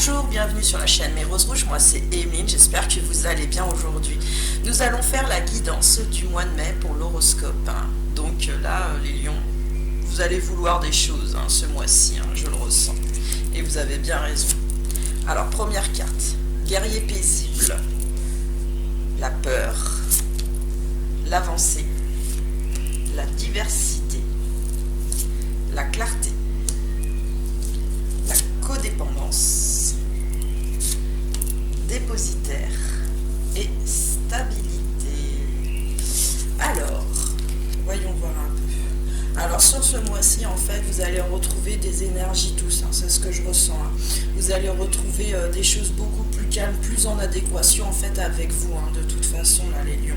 Bonjour, bienvenue sur la chaîne Mes Roses Rouges, moi c'est Emeline, j'espère que vous allez bien aujourd'hui. Nous allons faire la guidance du mois de mai pour l'horoscope. Donc là, les lions, vous allez vouloir des choses ce mois-ci, je le ressens. Et vous avez bien raison. Alors, première carte, guerrier paisible, la peur, l'avancée, la diversité, la clarté, la codépendance, dépositaire et stabilité. Alors, voyons voir un peu. Alors sur ce mois-ci, en fait, vous allez retrouver des énergies tous, c'est ce que je ressens. Vous allez retrouver des choses beaucoup plus calmes, plus en adéquation en fait avec vous, de toute façon, là les lions.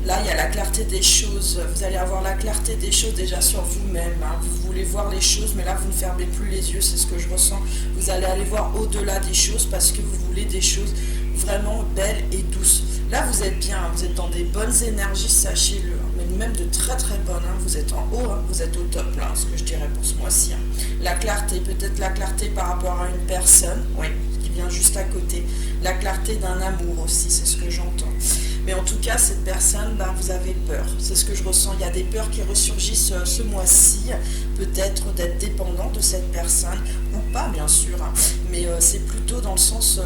Là, il y a la clarté des choses. Vous allez avoir la clarté des choses déjà sur vous-même. Vous voulez voir les choses, mais là, vous ne fermez plus les yeux. C'est ce que je ressens. Vous allez aller voir au-delà des choses parce que vous voulez des choses vraiment belles et douces. Là, vous êtes bien. Vous êtes dans des bonnes énergies, sachez-le. Mais même de très très bonnes. Vous êtes en haut. Vous êtes au top, là, ce que je dirais pour ce mois-ci. La clarté, peut-être la clarté par rapport à une personne. Oui, qui vient juste à côté. La clarté d'un amour aussi, c'est ce que j'entends. Mais en tout cas, cette personne, vous avez peur. C'est ce que je ressens. Il y a des peurs qui ressurgissent ce mois-ci. Peut-être d'être dépendant de cette personne, ou pas, bien sûr. Mais c'est plutôt dans le sens...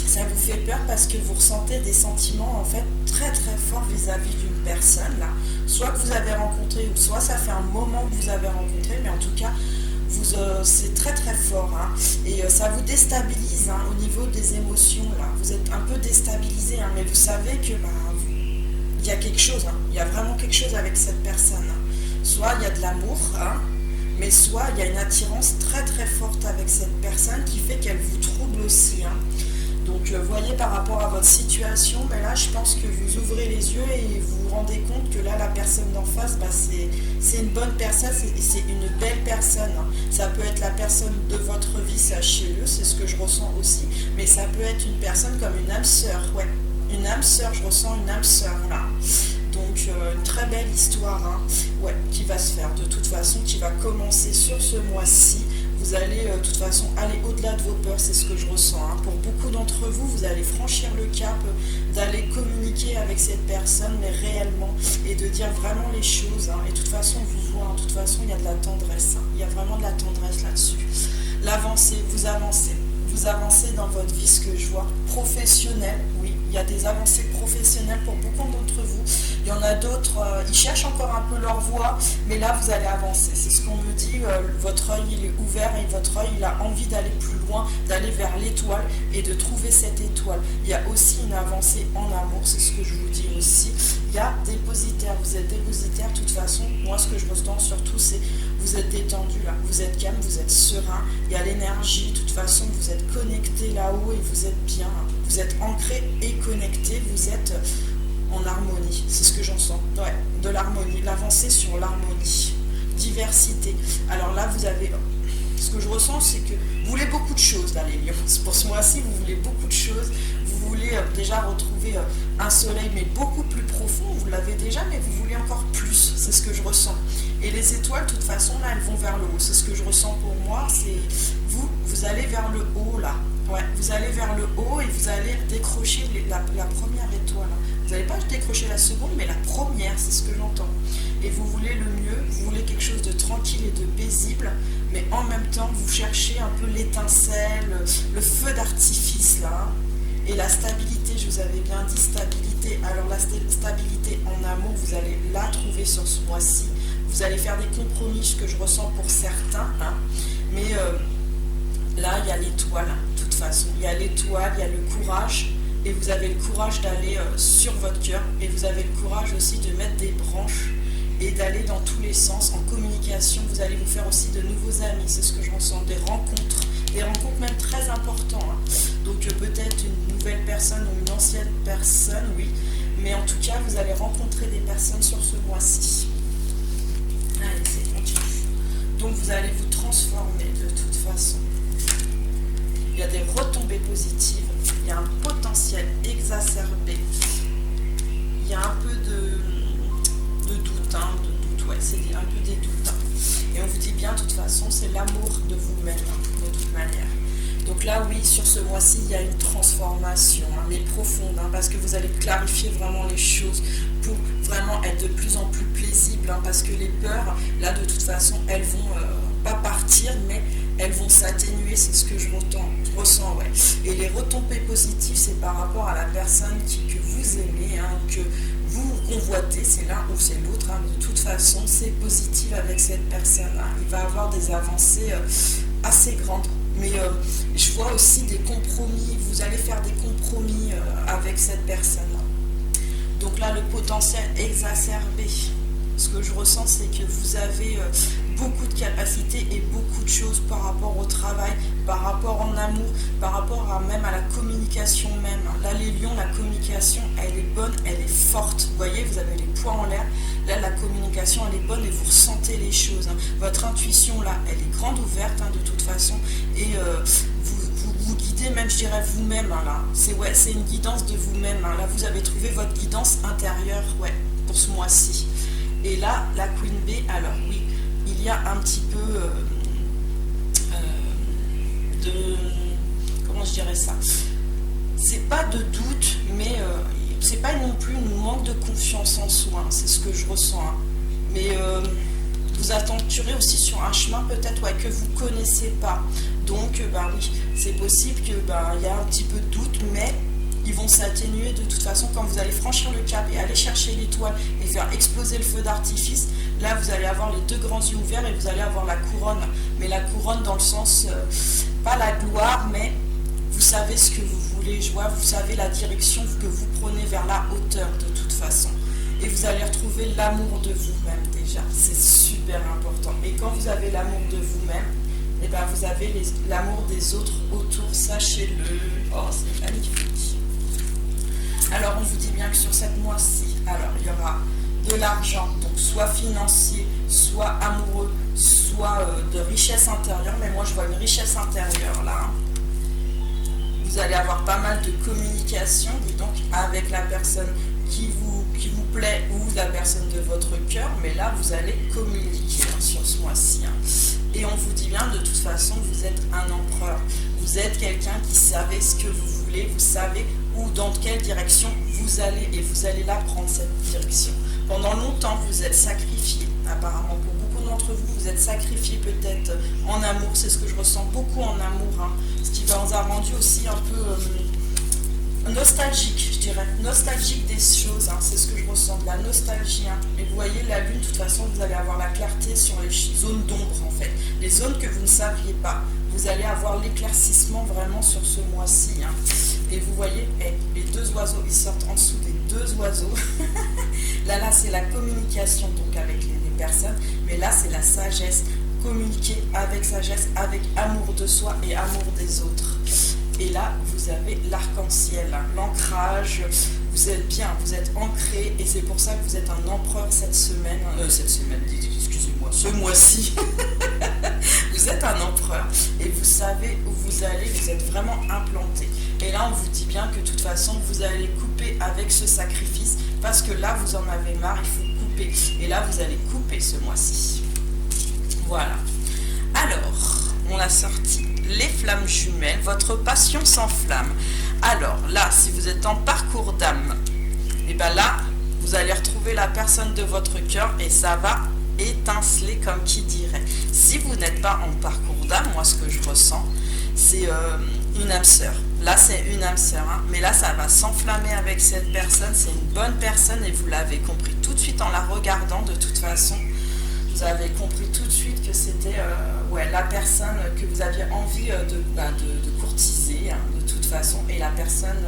ça vous fait peur parce que vous ressentez des sentiments, en fait, très très forts vis-à-vis d'une personne, là. Soit que vous avez rencontré, ou soit ça fait un moment que vous avez rencontré, mais en tout cas... c'est très très fort et ça vous déstabilise au niveau des émotions là. Vous êtes un peu déstabilisé mais vous savez que il y a quelque chose, il y a vraiment quelque chose avec cette personne. Soit il y a de l'amour, mais soit il y a une attirance très très forte avec cette personne qui fait qu'elle vous trouble aussi. Donc voyez par rapport à votre situation, mais là je pense que vous ouvrez les yeux et vous vous rendez compte que là la personne d'en face, c'est une bonne personne, c'est une belle personne. Ça peut être la personne de votre vie, sachez-le, c'est ce que je ressens aussi, mais ça peut être une personne comme une âme sœur, une âme sœur, je ressens une âme sœur là. Donc une très belle histoire qui va se faire de toute façon, qui va commencer sur ce mois-ci. Vous allez de toute façon aller au-delà de vos peurs, c'est ce que je ressens. Pour beaucoup d'entre vous, vous allez franchir le cap d'aller communiquer avec cette personne, mais réellement, et de dire vraiment les choses. Et de toute façon, vous voyez, de toute façon, il y a de la tendresse. Il y a vraiment de la tendresse là-dessus. L'avancée, vous avancez. Vous avancez dans votre vie, ce que je vois. Professionnel, oui, il y a des avancées professionnelles pour beaucoup d'entre vous. Il y en a d'autres, ils cherchent encore un peu leur voie, mais là, vous allez avancer. C'est ce qu'on me dit, votre œil, il est ouvert et votre œil, il a envie d'aller plus loin, d'aller vers l'étoile et de trouver cette étoile. Il y a aussi une avancée en amour, c'est ce que je vous dis aussi. Il y a dépositaire, vous êtes dépositaire, de toute façon, moi, ce que je ressens surtout, c'est vous êtes détendu là, vous êtes calme, vous êtes serein, il y a l'énergie, de toute façon, vous êtes connecté là-haut et vous êtes bien, vous êtes ancré et connecté, vous êtes en harmonie, c'est ce que j'en sens, de l'harmonie, l'avancée sur l'harmonie, diversité. Alors là, vous avez, ce que je ressens, c'est que vous voulez beaucoup de choses là les lions, pour ce mois-ci, vous voulez beaucoup de choses, vous voulez déjà retrouver un soleil, mais beaucoup plus profond, vous l'avez déjà, mais vous voulez encore plus, c'est ce que je ressens. Et les étoiles, de toute façon, là, elles vont vers le haut. C'est ce que je ressens pour moi. C'est vous allez vers le haut, là. Vous allez vers le haut et vous allez décrocher la première étoile. Vous n'allez pas décrocher la seconde, mais la première, c'est ce que j'entends. Et vous voulez le mieux, vous voulez quelque chose de tranquille et de paisible, mais en même temps, vous cherchez un peu l'étincelle, le feu d'artifice, là. Et la stabilité, je vous avais bien dit stabilité. Alors la stabilité en amour, vous allez la trouver sur ce mois-ci. Vous allez faire des compromis, ce que je ressens pour certains, mais là, il y a l'étoile, de toute façon. Il y a l'étoile, il y a le courage, et vous avez le courage d'aller sur votre cœur, et vous avez le courage aussi de mettre des branches et d'aller dans tous les sens. En communication, vous allez vous faire aussi de nouveaux amis, c'est ce que je ressens, des rencontres même très importantes. Donc peut-être une nouvelle personne ou une ancienne personne, oui, mais en tout cas, vous allez rencontrer des personnes sur ce mois-ci. Allez, c'est continu. Donc vous allez vous transformer de toute façon. Il y a des retombées positives, il y a un potentiel exacerbé, il y a un peu de doute, c'est un peu des doutes. Et on vous dit bien, de toute façon, c'est l'amour de vous-même, de toute manière. Donc Donc là, oui, sur ce mois-ci, il y a une transformation, hein, mais profonde, hein, parce que vous allez clarifier vraiment les choses pour vraiment être de plus en plus paisible, hein, parce que les peurs, là, de toute façon, elles vont pas partir, mais elles vont s'atténuer, c'est ce que je ressens, ouais. Et les retombées positives, c'est par rapport à la personne que vous aimez, hein, que vous convoitez, c'est l'un ou c'est l'autre, hein, de toute façon, c'est positif avec cette personne, hein. Il va avoir des avancées assez grandes. Mais je vois aussi des compromis, vous allez faire des compromis avec cette personne. Donc là, le potentiel exacerbé, ce que je ressens, c'est que vous avez beaucoup de capacités et beaucoup de choses par rapport au travail, par rapport en amour, par rapport même à la communication même. Là, les lions, la communication, elle est bonne, elle est forte. Vous voyez, vous avez les poings en l'air. Là, la communication, elle est bonne et vous ressentez les choses, hein. Votre intuition, là, elle est grande ouverte, hein, de toute façon. Et vous guidez même, je dirais, vous-même, hein, là. C'est une guidance de vous-même, hein. Là, vous avez trouvé votre guidance intérieure, ouais, pour ce mois-ci. Et là, la Queen Bee, alors oui, il y a un petit peu comment je dirais ça, c'est pas de doute, mais c'est pas non plus un manque de confiance en soi, hein, c'est ce que je ressens, hein. Mais vous aventurez aussi sur un chemin peut-être, ouais, que vous connaissez pas, donc bah oui, c'est possible que y a un petit peu de doute, mais ils vont s'atténuer de toute façon quand vous allez franchir le cap et aller chercher l'étoile et faire exploser le feu d'artifice. Là, vous allez avoir les deux grands yeux ouverts et vous allez avoir la couronne. Mais la couronne dans le sens, pas la gloire, mais vous savez ce que vous voulez, je vois, vous savez la direction que vous prenez vers la hauteur de toute façon. Et vous allez retrouver l'amour de vous-même déjà. C'est super important. Et quand vous avez l'amour de vous-même, et ben vous avez l'amour des autres autour, sachez-le. Oh, c'est magnifique. Alors, on vous dit bien que sur cette mois-ci, alors il y aura de l'argent, donc soit financier, soit amoureux, soit de richesse intérieure. Mais moi, je vois une richesse intérieure là, hein. Vous allez avoir pas mal de communication, dis donc, avec la personne qui vous plaît ou la personne de votre cœur. Mais là, vous allez communiquer, hein, sur ce mois-ci, hein. Et on vous dit bien, de toute façon, vous êtes un empereur. Vous êtes quelqu'un qui savez ce que vous voulez, vous savez où, dans quelle direction vous allez, et vous allez là prendre cette direction. Pendant longtemps, vous êtes sacrifié. Apparemment, pour beaucoup d'entre vous, vous êtes sacrifié peut-être en amour. C'est ce que je ressens beaucoup en amour, hein. Ce qui vous a rendu aussi un peu nostalgique, je dirais. Nostalgique des choses, hein. C'est ce que je ressens, de la nostalgie, hein. Et vous voyez, la lune, de toute façon, vous allez avoir la clarté sur les zones d'ombre, en fait. Les zones que vous ne saviez pas. Vous allez avoir l'éclaircissement vraiment sur ce mois-ci, hein. Et vous voyez, les deux oiseaux, ils sortent en dessous des deux oiseaux. Là, c'est la communication donc avec les personnes, mais là, c'est la sagesse. Communiquer avec sagesse, avec amour de soi et amour des autres. Et là, vous avez l'arc-en-ciel, hein, l'ancrage. Vous êtes bien, vous êtes ancré, et c'est pour ça que vous êtes un empereur cette semaine, excusez-moi, ce mois-ci. Vous êtes un empereur et vous savez où vous allez, vous êtes vraiment implanté. Et là, on vous dit bien que de toute façon, vous allez couper avec ce sacrifice, parce que là, vous en avez marre, il faut couper. Et là, vous allez couper ce mois-ci. Voilà. Alors, on a sorti les flammes jumelles, votre passion s'enflamme. Alors là, si vous êtes en parcours d'âme, et bien là, vous allez retrouver la personne de votre cœur et ça va étinceler comme qui dirait. Si vous n'êtes pas en parcours d'âme, moi ce que je ressens, c'est une âme sœur. Là, c'est une âme sœur, hein. Mais là, ça va s'enflammer avec cette personne. C'est une bonne personne et vous l'avez compris tout de suite en la regardant. De toute façon, vous avez compris tout de suite que c'était la personne que vous aviez envie de courtiser, hein, de toute façon, et la personne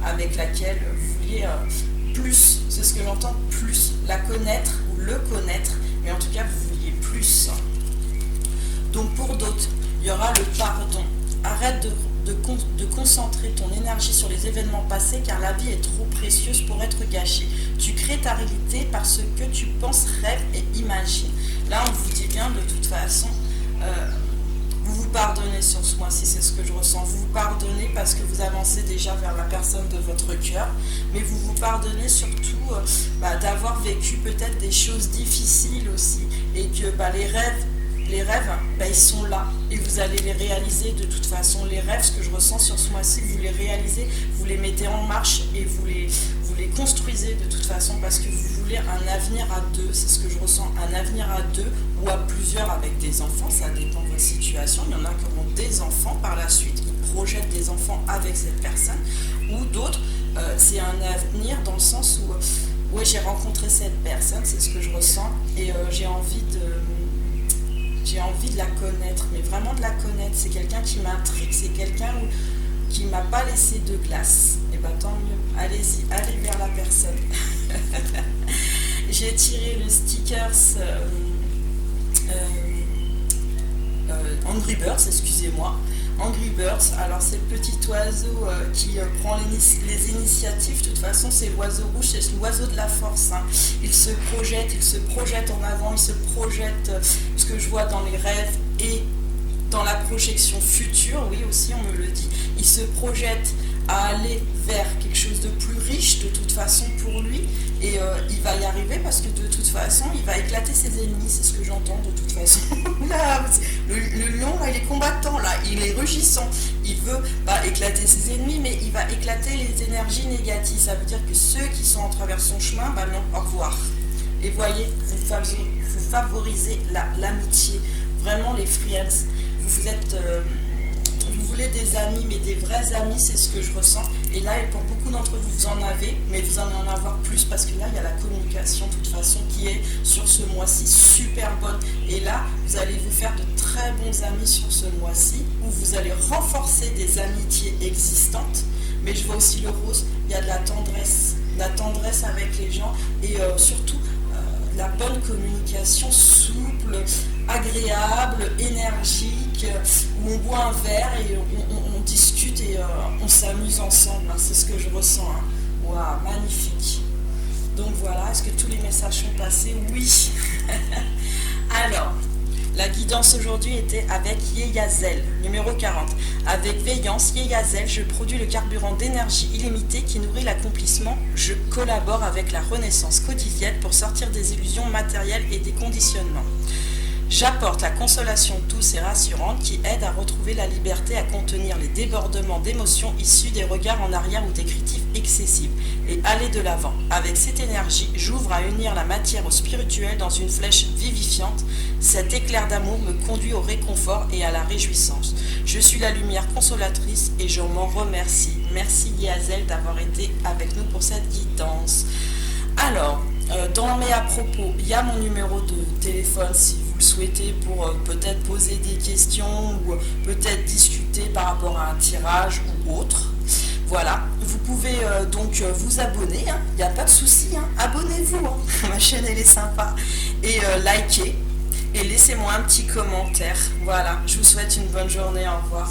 avec laquelle vous vouliez plus, c'est ce que j'entends, plus, la connaître ou le connaître, mais en tout cas, vous vouliez plus. Donc pour d'autres, il y aura le pardon. Arrête de concentrer ton énergie sur les événements passés, car la vie est trop précieuse pour être gâchée. Tu crées ta réalité parce que tu penses, rêves et imagines. Là, on vous dit bien, de toute façon, vous vous pardonnez sur ce mois-ci, c'est ce que je ressens. Vous vous pardonnez parce que vous avancez déjà vers la personne de votre cœur, mais vous vous pardonnez surtout d'avoir vécu peut-être des choses difficiles aussi, et que les rêves, les rêves, bah, ils sont là et vous allez les réaliser de toute façon. Les rêves, ce que je ressens sur ce mois-ci, vous les réalisez, vous les mettez en marche et vous les construisez de toute façon parce que vous voulez un avenir à deux, c'est ce que je ressens, un avenir à deux ou à plusieurs avec des enfants, ça dépend de votre situation. Il y en a qui auront des enfants par la suite, qui projettent des enfants avec cette personne, ou d'autres, c'est un avenir dans le sens où ouais, j'ai rencontré cette personne, c'est ce que je ressens, et j'ai envie de la connaître, mais vraiment de la connaître. C'est quelqu'un qui m'intrigue, c'est quelqu'un qui m'a pas laissé de glace. Et bah tant mieux, allez-y, allez vers la personne. J'ai tiré le stickers Angry Birds, excusez-moi. Angry Birds, alors c'est le petit oiseau qui prend les initiatives. De toute façon, c'est l'oiseau rouge, c'est l'oiseau de la force. Hein. Il se projette en avant, il se projette, ce que je vois dans les rêves et dans la projection future, oui aussi on me le dit, il se projette à aller vers quelque chose de plus riche de toute façon pour lui, et il va y arriver parce que de toute façon il va éclater ses ennemis, c'est ce que j'entends de toute façon. Là, le lion là, il est combattant là, il est rugissant, il veut pas éclater ses ennemis mais il va éclater les énergies négatives, ça veut dire que ceux qui sont en travers son chemin, bah non, au revoir. Et voyez, vous favorisez l'amitié, vraiment les friends. Vous voulez des amis, mais des vrais amis, c'est ce que je ressens. Et là, pour beaucoup d'entre vous, vous en avez, mais vous allez en avoir plus parce que là, il y a la communication, de toute façon, qui est sur ce mois-ci super bonne. Et là, vous allez vous faire de très bons amis sur ce mois-ci, où vous allez renforcer des amitiés existantes. Mais je vois aussi le rose, il y a de la tendresse avec les gens, et surtout, la bonne communication souple, agréable, énergique, où on boit un verre et on discute et on s'amuse ensemble. Hein, c'est ce que je ressens. Hein. Waouh, magnifique. Donc voilà, est-ce que tous les messages sont passés? Oui. Alors, la guidance aujourd'hui était avec Yeyazel, numéro 40. Avec Veillance, Yeyazel, je produis le carburant d'énergie illimitée qui nourrit l'accomplissement. Je collabore avec la renaissance quotidienne pour sortir des illusions matérielles et des conditionnements. J'apporte la consolation douce et rassurante qui aide à retrouver la liberté à contenir les débordements d'émotions issus des regards en arrière ou des critiques excessives et aller de l'avant. Avec cette énergie, j'ouvre à unir la matière au spirituel dans une flèche vivifiante. Cet éclair d'amour me conduit au réconfort et à la réjouissance. Je suis la lumière consolatrice et je m'en remercie. Merci Yazel d'avoir été avec nous pour cette guidance. Alors, dans mes à propos, il y a mon numéro de téléphone si vous le souhaitez pour peut-être poser des questions ou peut-être discuter par rapport à un tirage ou autre. Voilà, vous pouvez donc vous abonner, hein. Il n'y a pas de souci, hein. Abonnez-vous, hein. Ma chaîne elle est sympa, et likez, et laissez-moi un petit commentaire. Voilà, je vous souhaite une bonne journée, au revoir.